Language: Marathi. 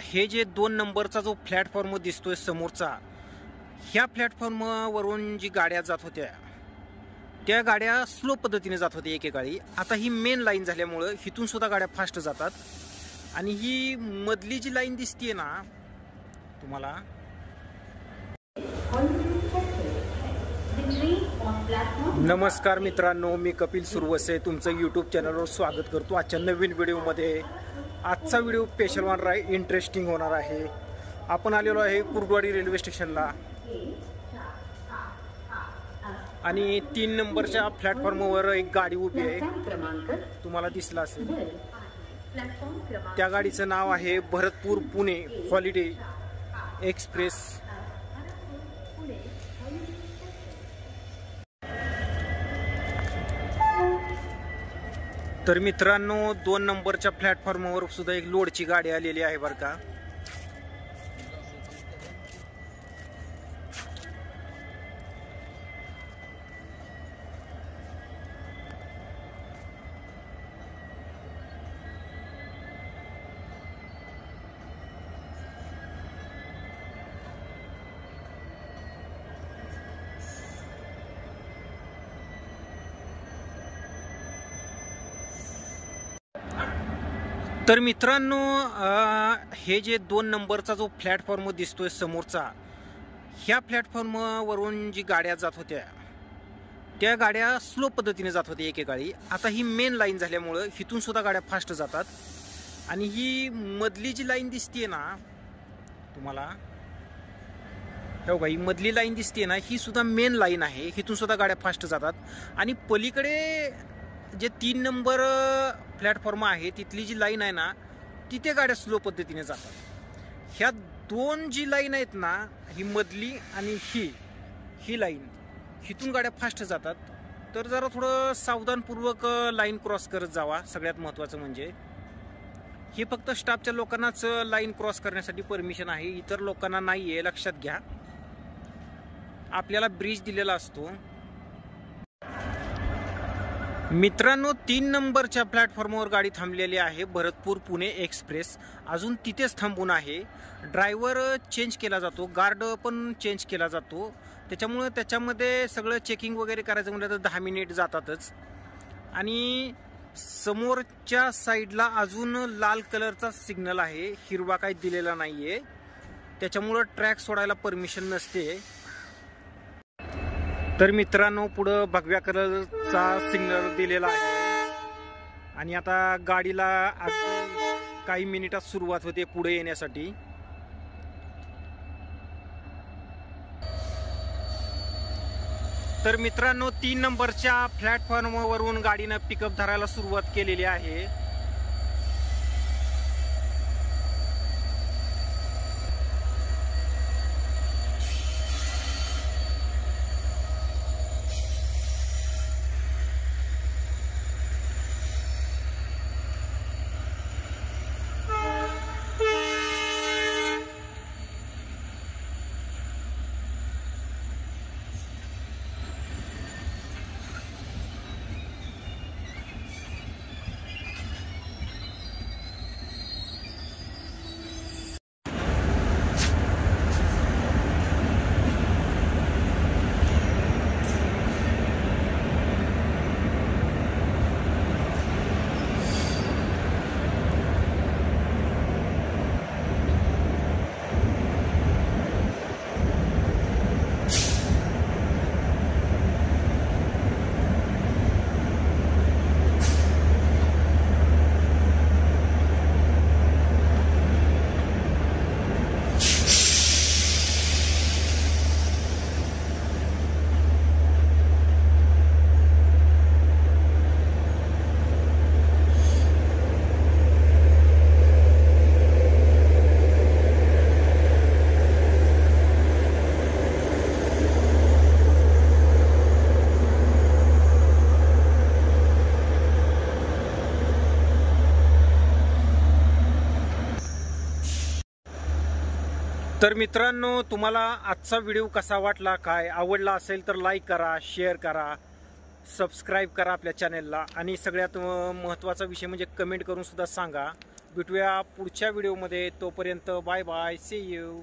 हे जे 2 नंबरचा जो प्लॅटफॉर्म दिसतोय समोरचा, ह्या प्लॅटफॉर्मवरून जी गाड्या जात होत्या त्या गाड्या स्लो पद्धतीने जात होत्या एकेकाळी. आता ही मेन लाईन झाल्यामुळं इथून सुद्धा गाड्या फास्ट जातात. आणि ही मधली जी लाईन दिसतीये ना तुम्हाला, नमस्कार मित्रांनो, मी कपिल सुरवसे तुमचं यूट्यूब चॅनलवर स्वागत करतो. आजच्या नवीन व्हिडिओमध्ये. आजचा व्हिडिओ स्पेशल होणार आहे, इंटरेस्टिंग होणार आहे. आपण आलेलो आहे कुर्डवाडी रेल्वे स्टेशनला आणि 3 नंबरच्या प्लॅटफॉर्मवर एक गाडी उभी आहे, तुम्हाला दिसला असेल. त्या गाडीचं नाव आहे भरतपूर पुणे हॉलिडे एक्सप्रेस. तर मित्रांनो, 2 नंबरच्या प्लॅटफॉर्मवर सुद्धा एक लोडची गाडी आलेली आहे बरं का. तर मित्रांनो, हे जे 2 नंबरचा जो प्लॅटफॉर्म दिसतोय समोरचा, ह्या प्लॅटफॉर्मवरून जी गाड्या जात होत्या त्या गाड्या स्लो पद्धतीने जात होत्या एकेकाळी. आता ही मेन लाईन झाल्यामुळं इथून सुद्धा गाड्या फास्ट जातात. आणि ही मधली जी लाईन दिसतीये ना तुम्हाला, हो का, ही मधली लाईन दिसतीये ना, ही सुद्धा मेन लाईन आहे. इथून सुद्धा गाड्या फास्ट जातात. आणि पलीकडे जे 3 नंबर प्लॅटफॉर्म आहे तिथली जी लाईन आहे ना, तिथे गाड्या स्लो पद्धतीने जातात. ह्या 2 जी लाईन आहेत ना, ही मधली आणि ही लाईन, इथून गाड्या फास्ट जातात. तर जरा थोडं सावधानपूर्वक लाईन क्रॉस करत जावा. सगळ्यात महत्त्वाचं म्हणजे हे फक्त स्टाफच्या लोकांनाच लाईन क्रॉस करण्यासाठी परमिशन आहे, इतर लोकांना नाही आहे, लक्षात घ्या. आपल्याला ब्रिज दिलेला असतो. मित्रांनो, 3 नंबरच्या प्लॅटफॉर्मवर गाडी थांबलेली आहे भरतपूर पुणे एक्सप्रेस. अजून तिथेच थांबून आहे. ड्रायव्हर चेंज केला जातो, गार्ड पण चेंज केला जातो. त्याच्यामुळे त्याच्यामध्ये सगळं चेकिंग वगैरे करायचं म्हटलं तर 10 मिनिट जातातच. आणि समोरच्या साईडला अजून लाल कलरचा सिग्नल आहे, हिरवा काही दिलेला नाही आहे. त्याच्यामुळं ट्रॅक सोडायला परमिशन नसते. तर मित्रांनो, पुढं भगव्या कलरचा सिग्नल दिलेला आहे. आणि आता गाडीला अगदी काही मिनिटात सुरुवात होते पुढे येण्यासाठी. तर मित्रांनो, 3 नंबरच्या प्लॅटफॉर्मवरून गाडीनं पिकअप धरायला सुरुवात केलेली आहे. तर मित्रांनो, तुम्हाला आजचा व्हिडिओ कसा वाटला, काय आवडला असेल तर लाईक करा, शेअर करा, सबस्क्राईब करा आपल्या चॅनलला. आणि सगळ्यात महत्त्वाचा विषय म्हणजे कमेंट करून सुद्धा सांगा भेटूया पुढच्या व्हिडिओमध्ये. तोपर्यंत बाय बाय, सी यू.